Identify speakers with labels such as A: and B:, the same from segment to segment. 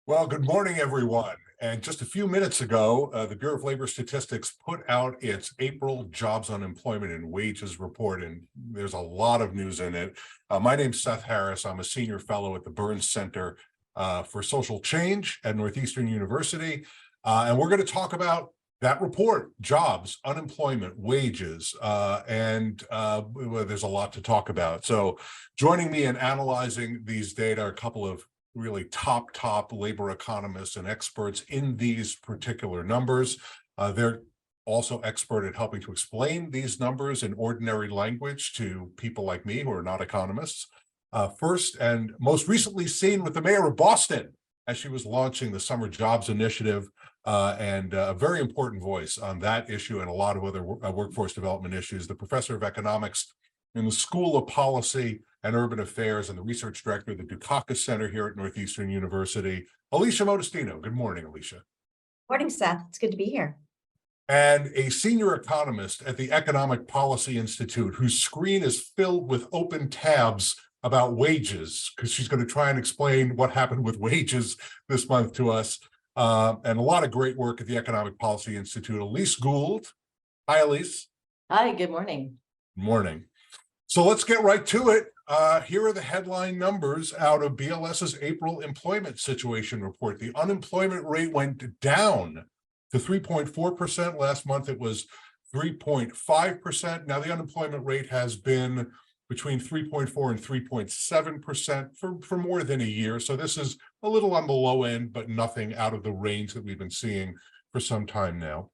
A: Well, good morning, everyone. And just a few minutes ago, the Bureau of Labor Statistics put out its April jobs, unemployment, and wages report, and there's a lot of news in it. My name's Seth Harris. I'm a senior fellow at the Burns Center for Social Change at Northeastern University. And we're going to talk about that report, jobs, unemployment, wages, and well, there's a lot to talk about. So joining me in analyzing these data are a couple of really top labor economists and experts in these particular numbers. They're also expert at helping to explain these numbers in ordinary language to people like me who are not economists. First and most recently seen with the mayor of Boston as she was launching the Summer Jobs Initiative, and a very important voice on that issue and a lot of other workforce development issues. The professor of economics in the School of Policy and Urban Affairs and the research director of the Dukakis Center here at Northeastern University, Alicia Modestino. Good morning, Alicia.
B: Morning, Seth. It's good to be here.
A: And a senior economist at the Economic Policy Institute, whose screen is filled with open tabs about wages, because she's going to try and explain what happened with wages this month to us. And a lot of great work at the Economic Policy Institute. Elise Gould. Hi, Elise.
B: Hi, good morning.
A: Morning. So let's get right to it. Here are the headline numbers out of BLS's April employment situation report. The unemployment rate went down to 3.4%. Last month it was 3.5%. Now the unemployment rate has been between 3.4 and 3.7% for more than a year. So this is a little on the low end, but nothing out of the range that we've been seeing for some time now.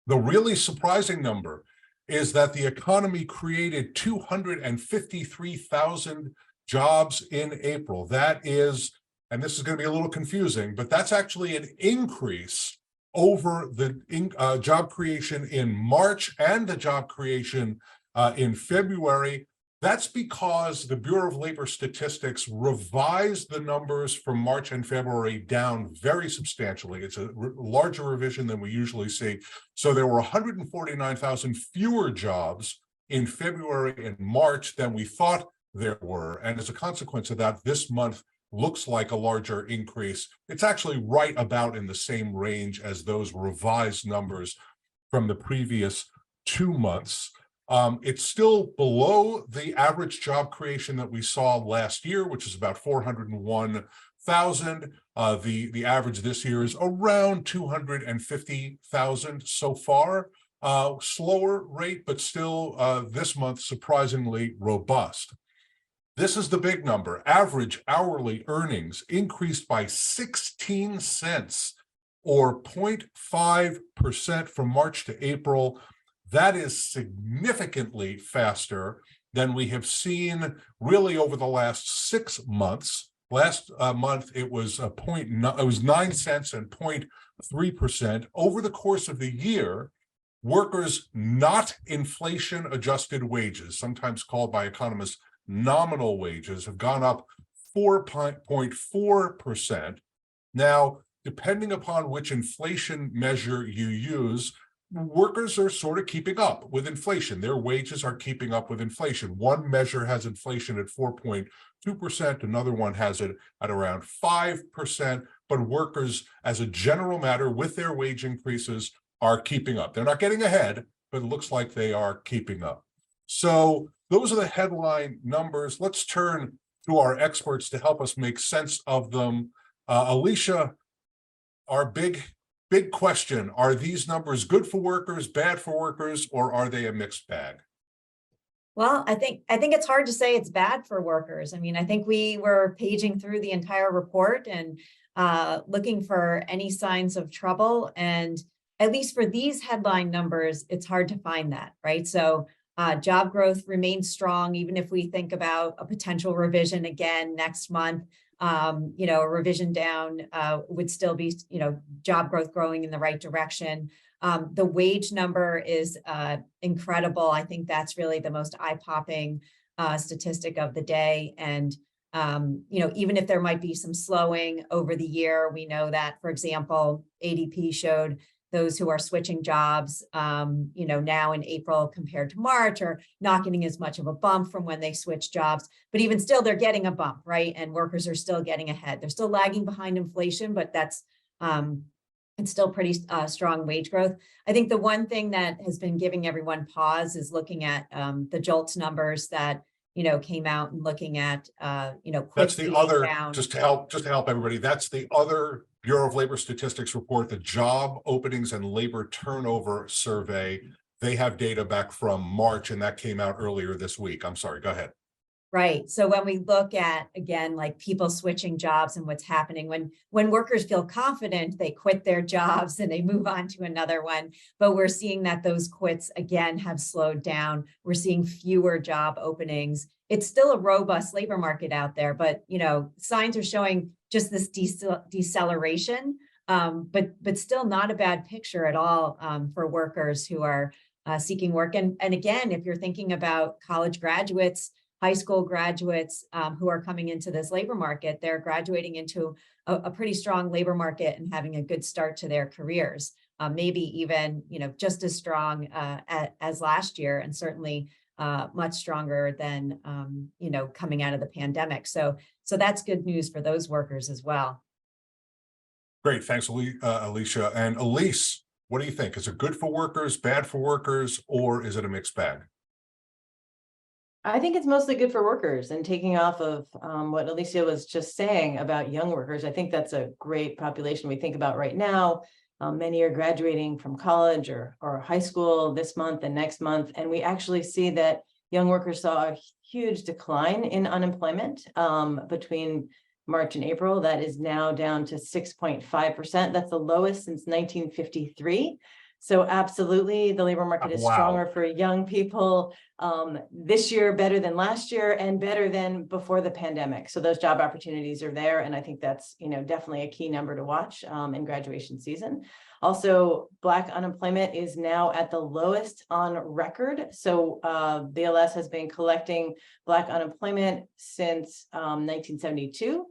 A: The really surprising number is that the economy created 253,000 jobs in April. That is, and this is going to be a little confusing, but that's actually an increase over the job creation in March and the job creation in February. That's because the Bureau of Labor Statistics revised the numbers from March and February down very substantially. It's a larger revision than we usually see. So there were 149,000 fewer jobs in February and March than we thought there were. And as a consequence of that, this month looks like a larger increase. It's actually right about in the same range as those revised numbers from the previous 2 months. It's still below the average job creation that we saw last year, which is about 401,000. The average this year is around 250,000 so far. Slower rate, but still this month surprisingly robust. This is the big number. Average hourly earnings increased by 16 cents or 0.5% from March to April. That is significantly faster than we have seen really over the last 6 months. Last month, it was 9 cents and 0.3%. Over the course of the year, workers' not inflation-adjusted wages, sometimes called by economists nominal wages, have gone up 4.4%. Now, depending upon which inflation measure you use, workers are sort of keeping up with inflation. Their wages are keeping up with inflation. One measure has inflation at 4.2%, another one has it at around 5%, but workers, as a general matter, with their wage increases, are keeping up. They're not getting ahead, but it looks like they are keeping up. So those are the headline numbers. Let's turn to our experts to help us make sense of them. Alicia, our big question, are these numbers good for workers, bad for workers, or are they a mixed bag?
B: Well, I think it's hard to say it's bad for workers. I mean, I think we were paging through the entire report and looking for any signs of trouble. And at least for these headline numbers, it's hard to find that, right? So job growth remains strong, even if we think about a potential revision again next month. A revision down would still be, job growth growing in the right direction. The wage number is incredible. I think that's really the most eye-popping statistic of the day. And, even if there might be some slowing over the year, we know that, for example, ADP showed those who are switching jobs, now in April compared to March are not getting as much of a bump from when they switch jobs, but even still, they're getting a bump, right? And workers are still getting ahead. They're still lagging behind inflation, but that's it's still pretty strong wage growth. I think the one thing that has been giving everyone pause is looking at the JOLTS numbers that came out, and looking at
A: That's
B: quits
A: the
B: being
A: other,
B: down.
A: just to help everybody, that's the other Bureau of Labor Statistics report, the Job Openings and Labor Turnover Survey. They have data back from March, and that came out earlier this week. I'm sorry, go ahead.
B: Right. So when we look at, again, like people switching jobs and what's happening, when workers feel confident, they quit their jobs and they move on to another one. But we're seeing that those quits again have slowed down. We're seeing fewer job openings. It's still a robust labor market out there, but signs are showing just this deceleration, but still not a bad picture at all for workers who are seeking work. And again, if you're thinking about college graduates, high school graduates who are coming into this labor market, they're graduating into a pretty strong labor market and having a good start to their careers, maybe even just as strong as last year, and certainly much stronger than coming out of the pandemic. So that's good news for those workers as well.
A: Great, thanks, Alicia. And Elise, what do you think? Is it good for workers, bad for workers, or is it a mixed bag?
C: I think it's mostly good for workers, and taking off of what Alicia was just saying about young workers, I think that's a great population we think about right now. Many are graduating from college or high school this month and next month, and we actually see that young workers saw a huge decline in unemployment between March and April. That is now down to 6.5%. That's the lowest since 1953. So absolutely, the labor market is stronger for young people this year, better than last year, and better than before the pandemic. So those job opportunities are there, and I think that's definitely a key number to watch in graduation season. Also, Black unemployment is now at the lowest on record. So BLS has been collecting Black unemployment since 1972,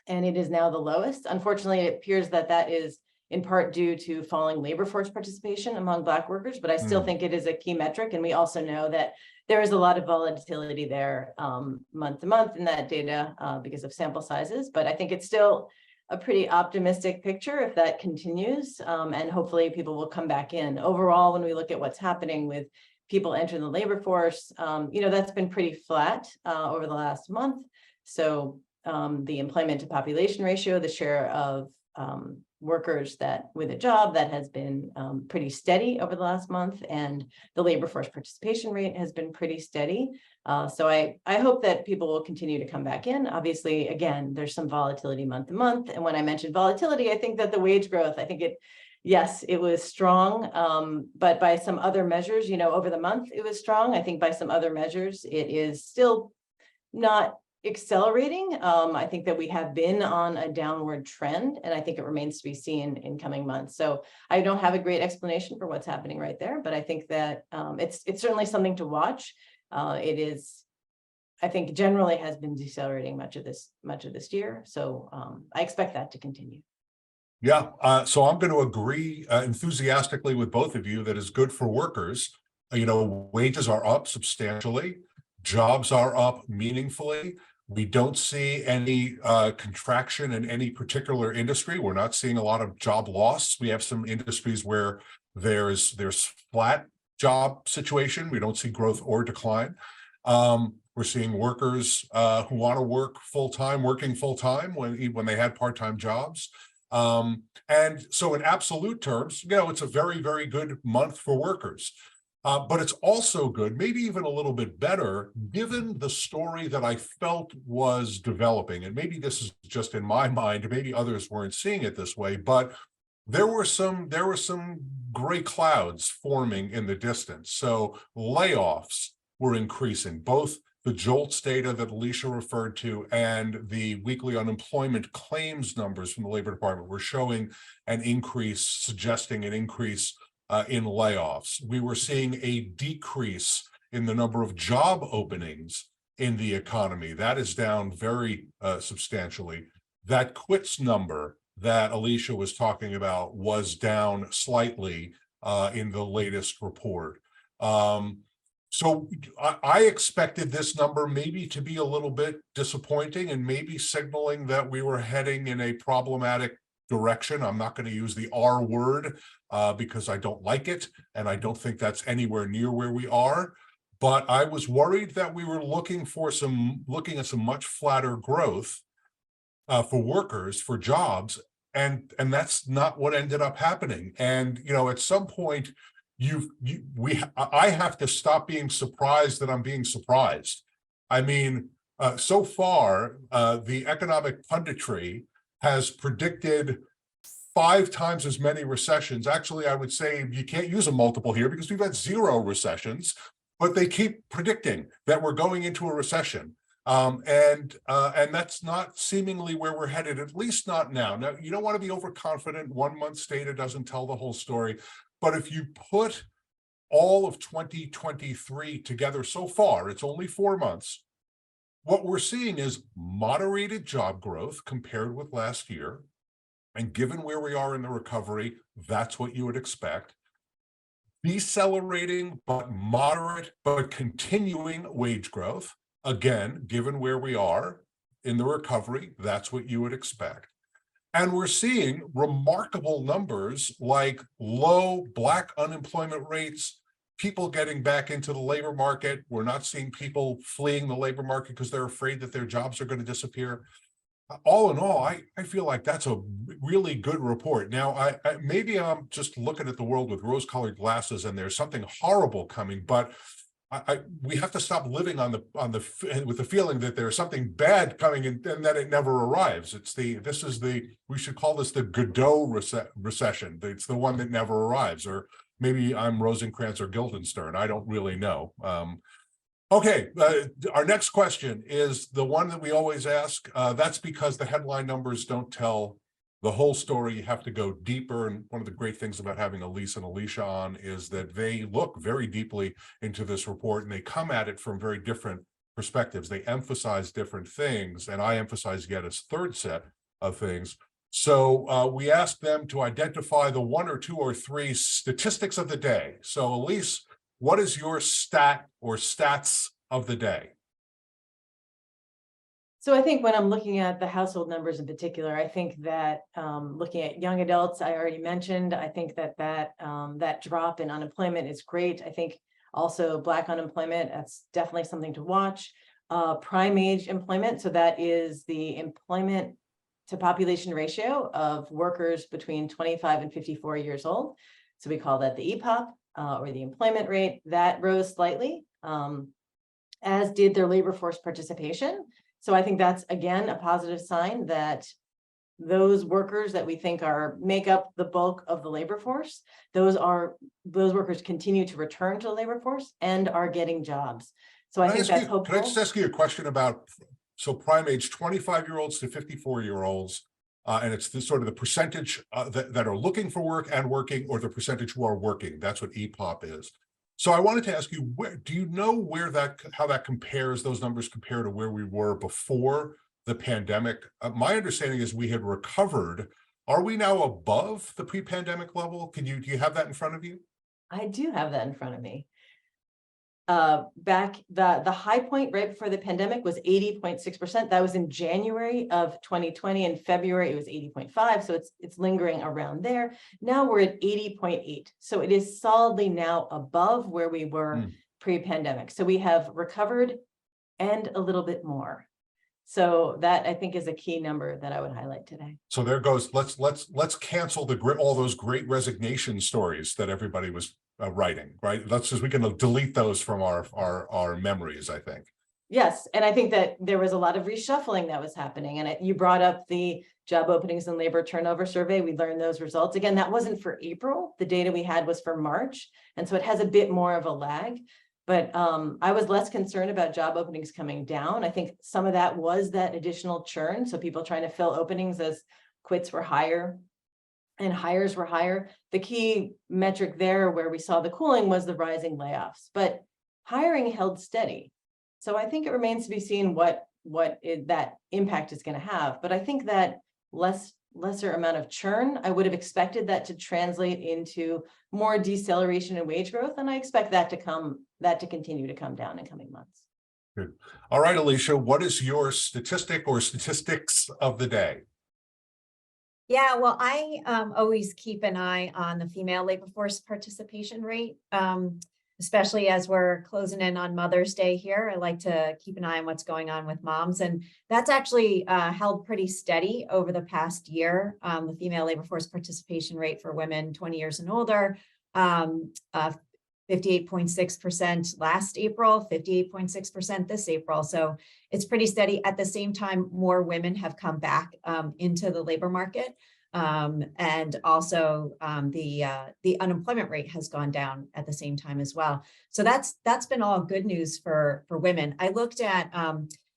C: and it is now the lowest. Unfortunately, it appears that that is in part due to falling labor force participation among Black workers, but I still think it is a key metric. And we also know that there is a lot of volatility there month to month in that data because of sample sizes. But I think it's still a pretty optimistic picture if that continues, and hopefully people will come back in. Overall, when we look at what's happening with people entering the labor force, that's been pretty flat over the last month. So the employment to population ratio, the share of workers that with a job, that has been pretty steady over the last month, and the labor force participation rate has been pretty steady. So I hope that people will continue to come back in. Obviously, again, there's some volatility month to month. And when I mentioned volatility, I think that the wage growth, yes, it was strong, but by some other measures, over the month, it was strong. I think by some other measures, it is still not accelerating. I think that we have been on a downward trend, and I think it remains to be seen in coming months. So I don't have a great explanation for what's happening right there, but I think that it's certainly something to watch. It is, I think, generally has been decelerating much of this year. So I expect that to continue.
A: Yeah, so I'm going to agree enthusiastically with both of you that is good for workers. Wages are up substantially. Jobs are up meaningfully. We don't see any contraction in any particular industry. We're not seeing a lot of job loss. We have some industries where there's flat job situation. We don't see growth or decline. We're seeing workers who want to work full-time, working full-time when they had part-time jobs. And so in absolute terms, it's a very, very good month for workers. But it's also good, maybe even a little bit better, given the story that I felt was developing. And maybe this is just in my mind, maybe others weren't seeing it this way, but there were some gray clouds forming in the distance. So layoffs were increasing. Both the JOLTS data that Alicia referred to and the weekly unemployment claims numbers from the Labor Department were showing an increase, suggesting an increase in layoffs. We were seeing a decrease in the number of job openings in the economy. That is down very substantially. That quits number that Alicia was talking about was down slightly in the latest report. So I expected this number maybe to be a little bit disappointing and maybe signaling that we were heading in a problematic direction. I'm not going to use the R word because I don't like it, and I don't think that's anywhere near where we are. But I was worried that we were looking at some much flatter growth for workers, for jobs, and that's not what ended up happening. And at some point, I have to stop being surprised that I'm being surprised. I mean, so far, the economic punditry has predicted 5 times as many recessions. Actually, I would say you can't use a multiple here because we've had 0 recessions, but they keep predicting that we're going into a recession. And that's not seemingly where we're headed, at least not now. Now, you don't want to be overconfident. 1 month's data doesn't tell the whole story. But if you put all of 2023 together so far, it's only 4 months. What we're seeing is moderated job growth compared with last year. And given where we are in the recovery, that's what you would expect. Decelerating, but moderate, but continuing wage growth. Again, given where we are in the recovery, that's what you would expect. And we're seeing remarkable numbers like low Black unemployment rates, people getting back into the labor market. We're not seeing people fleeing the labor market because they're afraid that their jobs are going to disappear. All in all, I feel like that's a really good report. Now, maybe I'm just looking at the world with rose-colored glasses and there's something horrible coming, but we have to stop living with the feeling that there's something bad coming and that it never arrives. We should call this the Godot recession. It's the one that never arrives, or maybe I'm Rosencrantz or Guildenstern. I don't really know. Okay, our next question is the one that we always ask. That's because the headline numbers don't tell the whole story. You have to go deeper. And one of the great things about having Elise and Alicia on is that they look very deeply into this report and they come at it from very different perspectives. They emphasize different things, and I emphasize yet a third set of things. So we asked them to identify the 1 or 2 or 3 statistics of the day. So Elise, what is your stat or stats of the day?
C: So I think when I'm looking at the household numbers in particular, I think that looking at young adults, I already mentioned, I think that drop in unemployment is great. I think also Black unemployment, that's definitely something to watch. Prime age employment, so that is the employment to population ratio of workers between 25 and 54 years old. So we call that the EPOP. Or the employment rate, that rose slightly, as did their labor force participation. So I think that's, again, a positive sign that those workers that we think make up the bulk of the labor force, those workers continue to return to the labor force and are getting jobs. So I think that's hopeful.
A: Can I just ask you a question about, so prime age 25-year-olds to 54-year-olds, and it's sort of the percentage that are looking for work and working, or the percentage who are working. That's what EPOP is. So I wanted to ask you, do you know how that compares, those numbers compare to where we were before the pandemic? My understanding is we had recovered. Are we now above the pre-pandemic level? Do you have that in front of you?
C: I do have that in front of me. Back the high point right before the pandemic was 80.6%. That was in January of 2020. In February, it was 80.5. So it's lingering around there. Now we're at 80.8. So it is solidly now above where we were pre-pandemic. So we have recovered and a little bit more. So that, I think, is a key number that I would highlight today.
A: So there goes, let's cancel all those great resignation stories that everybody was writing, right? We can delete those from our memories, I think.
C: Yes, and I think that there was a lot of reshuffling that was happening. And you brought up the job openings and labor turnover survey. We learned those results. Again, that wasn't for April. The data we had was for March. And so it has a bit more of a lag. But I was less concerned about job openings coming down. I think some of that was that additional churn. So people trying to fill openings as quits were higher and hires were higher. The key metric there where we saw the cooling was the rising layoffs, but hiring held steady. So I think it remains to be seen what that impact is going to have. But I think that less lesser amount of churn. I would have expected that to translate into more deceleration in wage growth, and I expect that to continue to come down in coming months.
A: Good. All right, Alicia, what is your statistic or statistics of the day?
B: Yeah, well, I always keep an eye on the female labor force participation rate, especially as we're closing in on Mother's Day here. I like to keep an eye on what's going on with moms, and that's actually held pretty steady over the past year. The female labor force participation rate for women 20 years and older, 58.6% last April, 58.6% this April. So it's pretty steady. At the same time, more women have come back into the labor market. And also the unemployment rate has gone down at the same time as well. So that's been all good news for women. I looked at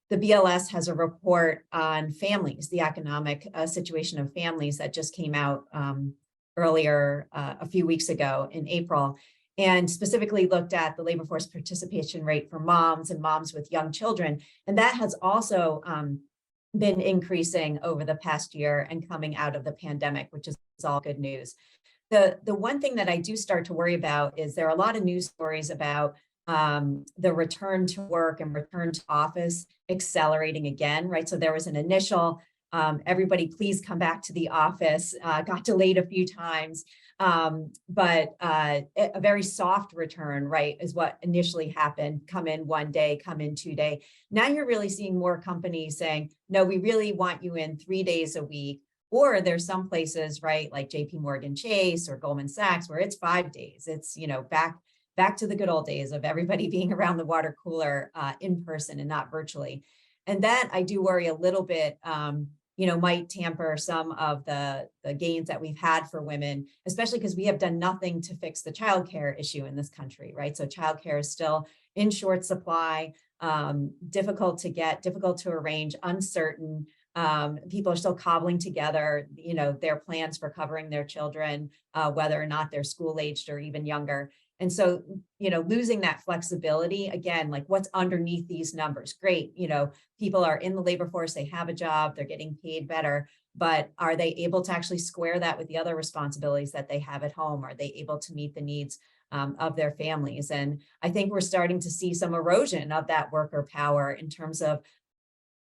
B: the BLS has a report on families, the economic situation of families that just came out earlier a few weeks ago in April, and specifically looked at the labor force participation rate for moms and moms with young children. And that has also been increasing over the past year and coming out of the pandemic, which is all good news. The one thing that I do start to worry about is there are a lot of news stories about the return to work and return to office accelerating again, right? So there was an initial everybody please come back to the office, got delayed a few times. But a very soft return, right, is what initially happened. Come in one day, come in 2 days. Now you're really seeing more companies saying, no, we really want you in 3 days a week. Or there's some places, right, like JP Morgan Chase or Goldman Sachs, where it's 5 days. It's, you know, back to the good old days of everybody being around the water cooler in person and not virtually. And that I do worry a little bit, might tamper some of the gains that we've had for women, especially because we have done nothing to fix the childcare issue in this country, right? So childcare is still in short supply, difficult to get, difficult to arrange, uncertain. People are still cobbling together, their plans for covering their children, whether or not they're school aged or even younger. And so, losing that flexibility, again, like what's underneath these numbers, great. People are in the labor force, they have a job, they're getting paid better, but are they able to actually square that with the other responsibilities that they have at home? Are they able to meet the needs of their families? And I think we're starting to see some erosion of that worker power in terms of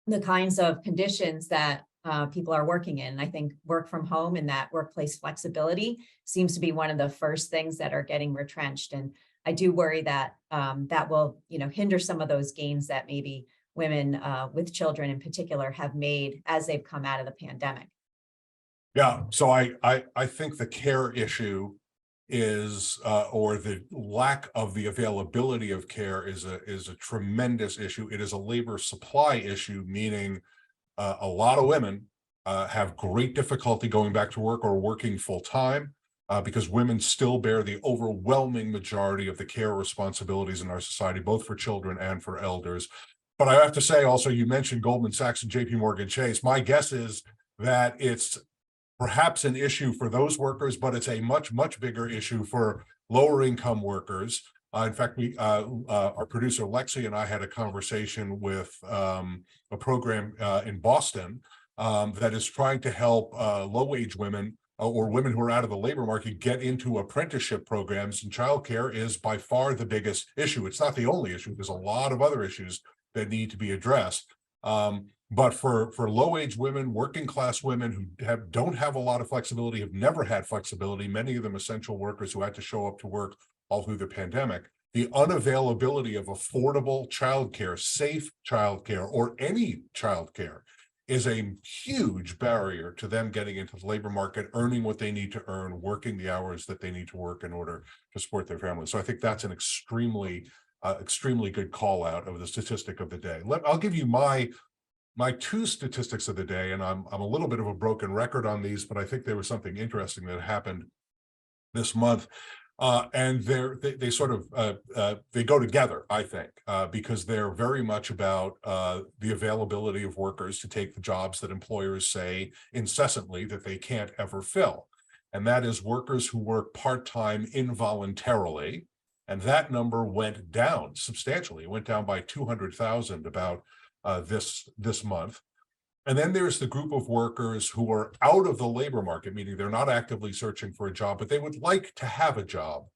B: the kinds of conditions that people are working in. I think work from home and that workplace flexibility seems to be one of the first things that are getting retrenched. And I do worry that that will, hinder some of those gains that maybe women with children in particular have made as they've come out of the pandemic.
A: Yeah, so I think the care issue is or the lack of the availability of care is a tremendous issue. It is a labor supply issue, meaning a lot of women have great difficulty going back to work or working full time because women still bear the overwhelming majority of the care responsibilities in our society, both for children and for elders. But I have to say also, you mentioned Goldman Sachs and JP Morgan Chase. My guess is that it's perhaps an issue for those workers, but it's a much, much bigger issue for lower income workers. In fact, our producer Lexi and I had a conversation with a program in Boston that is trying to help low-wage women or women who are out of the labor market get into apprenticeship programs, and childcare is by far the biggest issue. It's not the only issue. There's a lot of other issues that need to be addressed. But for low-wage women, working class women who don't have a lot of flexibility, have never had flexibility, many of them essential workers who had to show up to work all through the pandemic, the unavailability of affordable childcare, safe childcare, or any childcare is a huge barrier to them getting into the labor market, earning what they need to earn, working the hours that they need to work in order to support their families. So I think that's an extremely good call out of the statistic of the day. I'll give you my two statistics of the day, and I'm a little bit of a broken record on these, but I think there was something interesting that happened this month. And they sort of they go together, I think, because they're very much about the availability of workers to take the jobs that employers say incessantly that they can't ever fill. And that is workers who work part-time involuntarily. And that number went down substantially. It went down by 200,000 about this month. And then there's the group of workers who are out of the labor market, meaning they're not actively searching for a job, but they would like to have a job.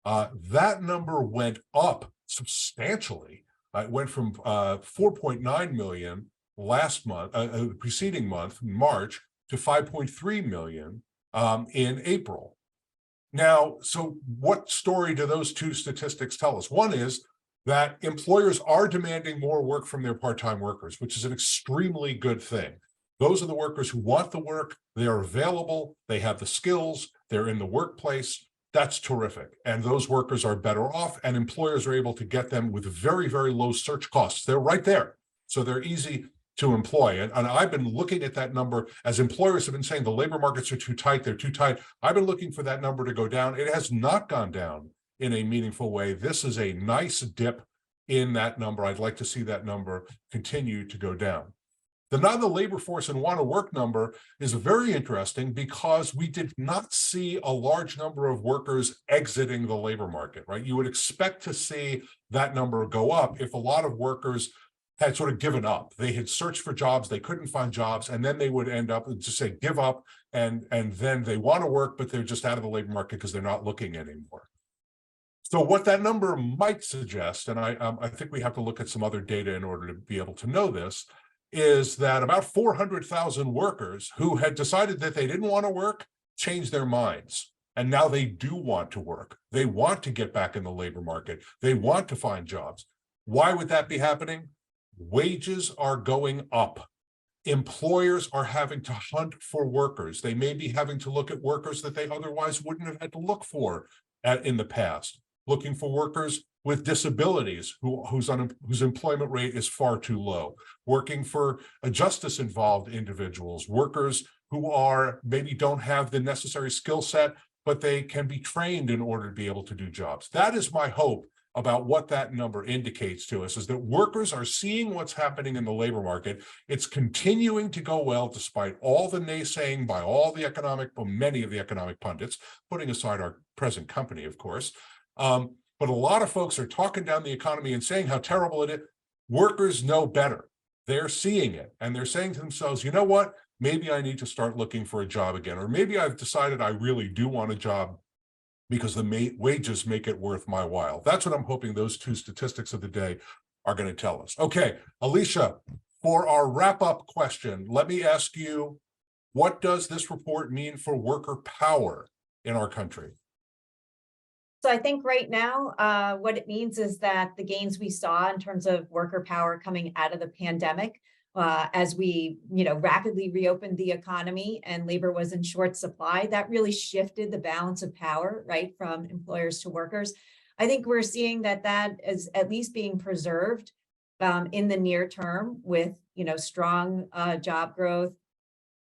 A: That number went up substantially. It went from 4.9 million last month, the preceding month, March, to 5.3 million in April. Now, so what story do those two statistics tell us? One is that employers are demanding more work from their part-time workers, which is an extremely good thing. Those are the workers who want the work, they are available, they have the skills, they're in the workplace. That's terrific. And those workers are better off, and employers are able to get them with very, very low search costs. They're right there. So they're easy to employ. And I've been looking at that number as employers have been saying the labor markets are too tight, they're too tight. I've been looking for that number to go down. It has not gone down in a meaningful way. This is a nice dip in that number. I'd like to see that number continue to go down. The not in the labor force and want to work number is very interesting because we did not see a large number of workers exiting the labor market, right? You would expect to see that number go up if a lot of workers had sort of given up. They had searched for jobs, they couldn't find jobs, and then they would end up to say give up, and then they want to work, but they're just out of the labor market because they're not looking anymore. So what that number might suggest, and I think we have to look at some other data in order to be able to know this, is that about 400,000 workers who had decided that they didn't want to work changed their minds. And now they do want to work. They want to get back in the labor market. They want to find jobs. Why would that be happening? Wages are going up. Employers are having to hunt for workers. They may be having to look at workers that they otherwise wouldn't have had to look for in the past. Looking for workers with disabilities whose employment rate is far too low, working for justice-involved individuals, workers who are maybe don't have the necessary skill set, but they can be trained in order to be able to do jobs. That is my hope about what that number indicates to us, is that workers are seeing what's happening in the labor market. It's continuing to go well despite all the naysaying by many of the economic pundits, putting aside our present company, of course. But a lot of folks are talking down the economy and saying how terrible it is. Workers know better. They're seeing it, and they're saying to themselves, you know what? Maybe I need to start looking for a job again, or maybe I've decided I really do want a job because the wages make it worth my while. That's what I'm hoping those two statistics of the day are going to tell us. Okay, Alicia, for our wrap-up question, let me ask you, what does this report mean for worker power in our country?
B: So I think right now, what it means is that the gains we saw in terms of worker power coming out of the pandemic, as we, rapidly reopened the economy and labor was in short supply, that really shifted the balance of power, right, from employers to workers. I think we're seeing that is at least being preserved in the near term with, strong job growth,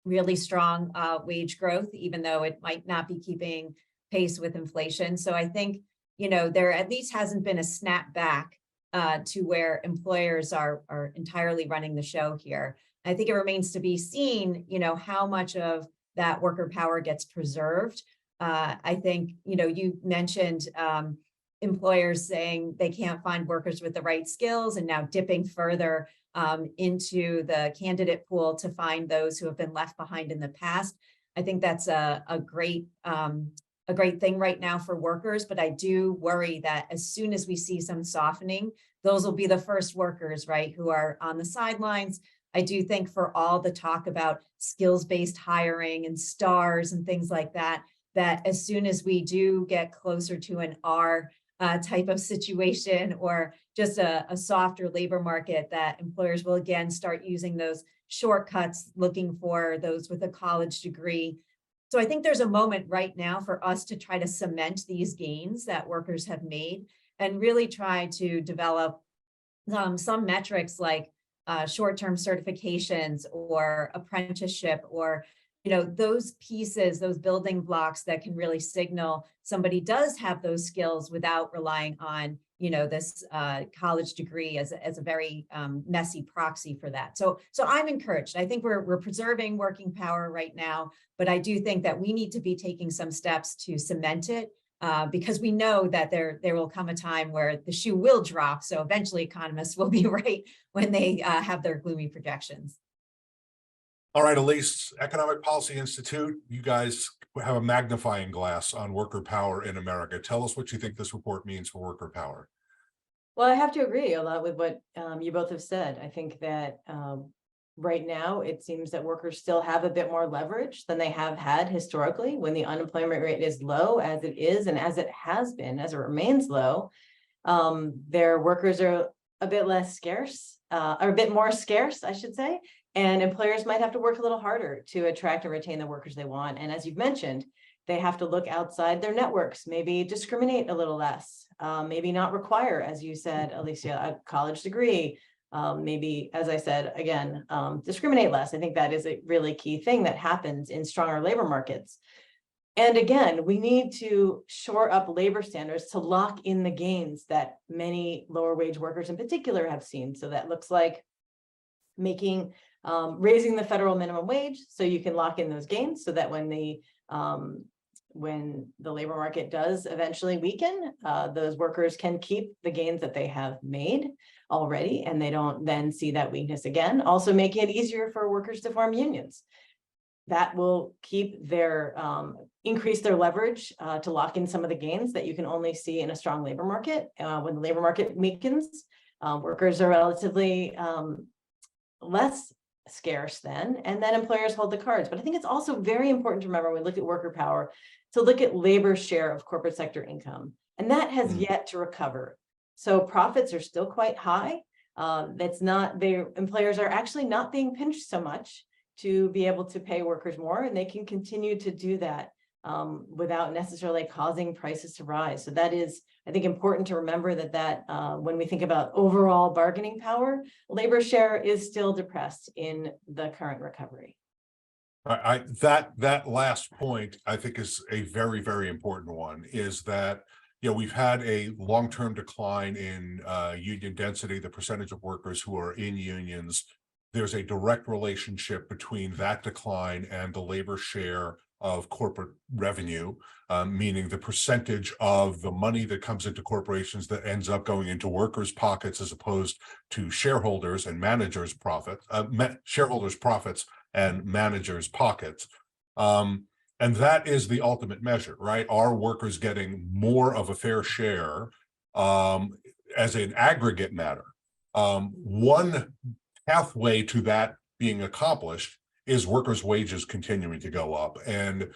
B: really strong wage growth, even though it might not be keeping pace with inflation. So I think, there at least hasn't been a snap back to where employers are entirely running the show here. I think it remains to be seen, how much of that worker power gets preserved. I think, you mentioned employers saying they can't find workers with the right skills and now dipping further into the candidate pool to find those who have been left behind in the past. I think that's a great thing right now for workers, but I do worry that as soon as we see some softening, those will be the first workers, right, who are on the sidelines. I do think for all the talk about skills-based hiring and stars and things like that, that as soon as we do get closer to an R type of situation or just a softer labor market, that employers will again start using those shortcuts, looking for those with a college degree. So I think there's a moment right now for us to try to cement these gains that workers have made and really try to develop some metrics like short-term certifications or apprenticeship or, those pieces, those building blocks that can really signal somebody does have those skills without relying on, this college degree as a very messy proxy for that. So I'm encouraged. I think we're preserving working power right now, but I do think that we need to be taking some steps to cement it because we know that there will come a time where the shoe will drop. So eventually economists will be right when they have their gloomy projections.
A: All right, Elise, Economic Policy Institute, you guys have a magnifying glass on worker power in America. Tell us what you think this report means for worker power.
C: Well, I have to agree a lot with what you both have said. I think that right now it seems that workers still have a bit more leverage than they have had historically when the unemployment rate is low as it is and as it has been, as it remains low. Their workers are a bit less scarce, or a bit more scarce, I should say. And employers might have to work a little harder to attract and retain the workers they want. And as you've mentioned, they have to look outside their networks, maybe discriminate a little less, maybe not require, as you said, Alicia, a college degree, maybe, as I said, again, discriminate less. I think that is a really key thing that happens in stronger labor markets. And again, we need to shore up labor standards to lock in the gains that many lower wage workers in particular have seen. So that looks like raising the federal minimum wage so you can lock in those gains so that when the labor market does eventually weaken, those workers can keep the gains that they have made already, and they don't then see that weakness again. Also making it easier for workers to form unions. That will keep their increase their leverage to lock in some of the gains that you can only see in a strong labor market. When the labor market weakens, workers are relatively less scarce then, and then employers hold the cards. But I think it's also very important to remember when we look at worker power to look at labor share of corporate sector income, and that has yet to recover. So profits are still quite high. Employers are actually not being pinched so much to be able to pay workers more, and they can continue to do that without necessarily causing prices to rise. So that is, I think, important to remember that when we think about overall bargaining power, labor share is still depressed in the current recovery.
A: That last point, I think, is a very, very important one, is that, we've had a long-term decline in union density, the percentage of workers who are in unions. There's a direct relationship between that decline and the labor share of corporate revenue, meaning the percentage of the money that comes into corporations that ends up going into workers' pockets as opposed to shareholders and managers' profits, shareholders' profits and managers' pockets. And that is the ultimate measure, right? Are workers getting more of a fair share as an aggregate matter? One pathway to that being accomplished is workers' wages continuing to go up. And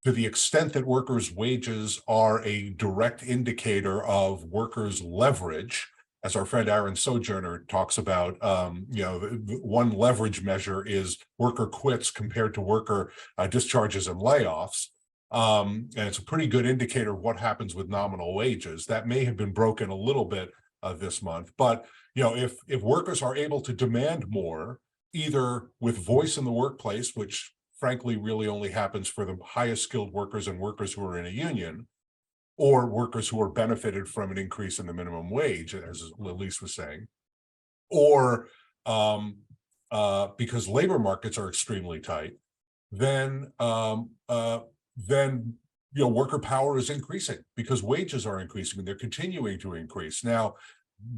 A: to the extent that workers' wages are a direct indicator of workers' leverage, as our friend Aaron Sojourner talks about, one leverage measure is worker quits compared to worker discharges and layoffs. And it's a pretty good indicator of what happens with nominal wages. That may have been broken a little bit this month, but if workers are able to demand more, either with voice in the workplace, which frankly really only happens for the highest skilled workers and workers who are in a union, or workers who are benefited from an increase in the minimum wage, as Elise was saying, or because labor markets are extremely tight, then worker power is increasing because wages are increasing and they're continuing to increase. Now,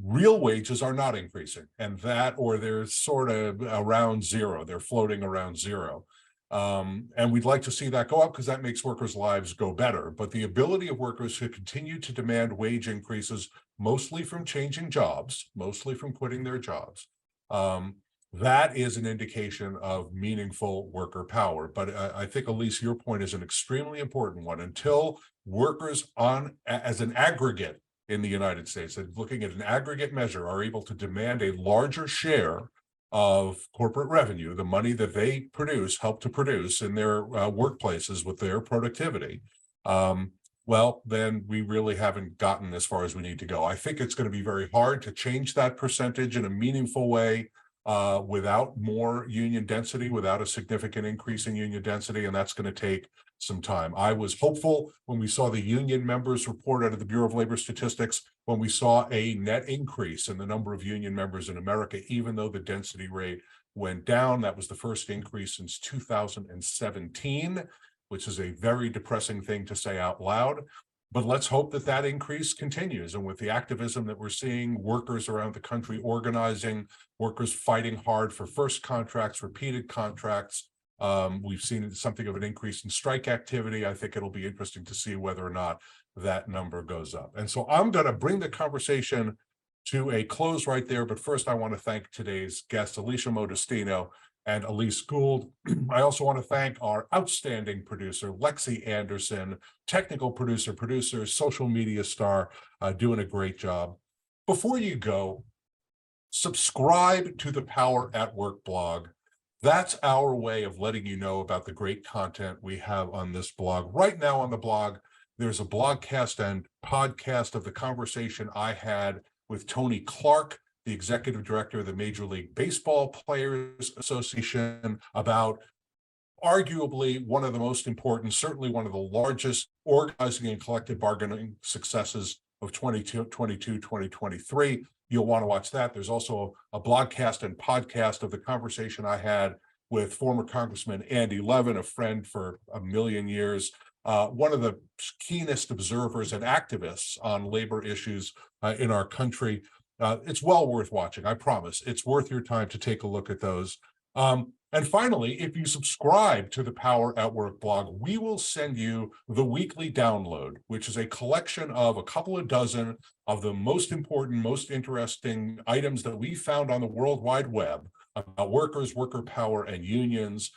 A: real wages are not increasing, and they're sort of around zero. They're floating around zero. And we'd like to see that go up because that makes workers' lives go better. But the ability of workers to continue to demand wage increases, mostly from changing jobs, mostly from quitting their jobs, that is an indication of meaningful worker power. But I think, Elise, your point is an extremely important one. Until workers as an aggregate in the United States, and looking at an aggregate measure, are able to demand a larger share of corporate revenue, the money that they help to produce in their workplaces with their productivity, well, then we really haven't gotten as far as we need to go. I think it's going to be very hard to change that percentage in a meaningful way without more union density, without a significant increase in union density, and that's going to take some time. I was hopeful when we saw the union members report out of the Bureau of Labor Statistics, when we saw a net increase in the number of union members in America, even though the density rate went down. That was the first increase since 2017, which is a very depressing thing to say out loud. But let's hope that that increase continues. And with the activism that we're seeing, workers around the country organizing, workers fighting hard for first contracts, repeated contracts. We've seen something of an increase in strike activity. I think it'll be interesting to see whether or not that number goes up. And so I'm going to bring the conversation to a close right there. But first, I want to thank today's guests, Alicia Modestino and Elise Gould. I also want to thank our outstanding producer, Lexi Anderson, technical producer, social media star, doing a great job. Before you go, subscribe to the Power at Work blog. That's our way of letting you know about the great content we have on this blog. Right now on the blog, there's a blogcast and podcast of the conversation I had with Tony Clark, the executive director of the Major League Baseball Players Association, about arguably one of the most important, certainly one of the largest organizing and collective bargaining successes of 2022, 2023. You'll want to watch that. There's also a blogcast and podcast of the conversation I had with former Congressman Andy Levin, a friend for a million years, one of the keenest observers and activists on labor issues in our country. It's well worth watching, I promise. It's worth your time to take a look at those. And finally, if you subscribe to the Power at Work blog, we will send you the weekly download, which is a collection of a couple of dozen of the most important, most interesting items that we found on the World Wide Web about workers, worker power, and unions.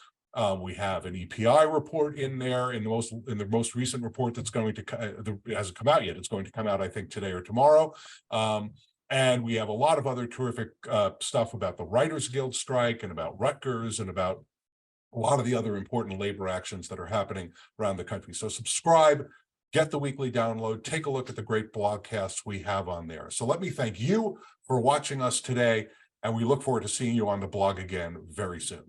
A: We have an EPI report in there in the most recent report that's going to it hasn't come out yet. It's going to come out, I think, today or tomorrow. And we have a lot of other terrific stuff about the Writers Guild strike and about Rutgers and about a lot of the other important labor actions that are happening around the country. So subscribe, get the weekly download, take a look at the great blogcasts we have on there. So let me thank you for watching us today, and we look forward to seeing you on the blog again very soon.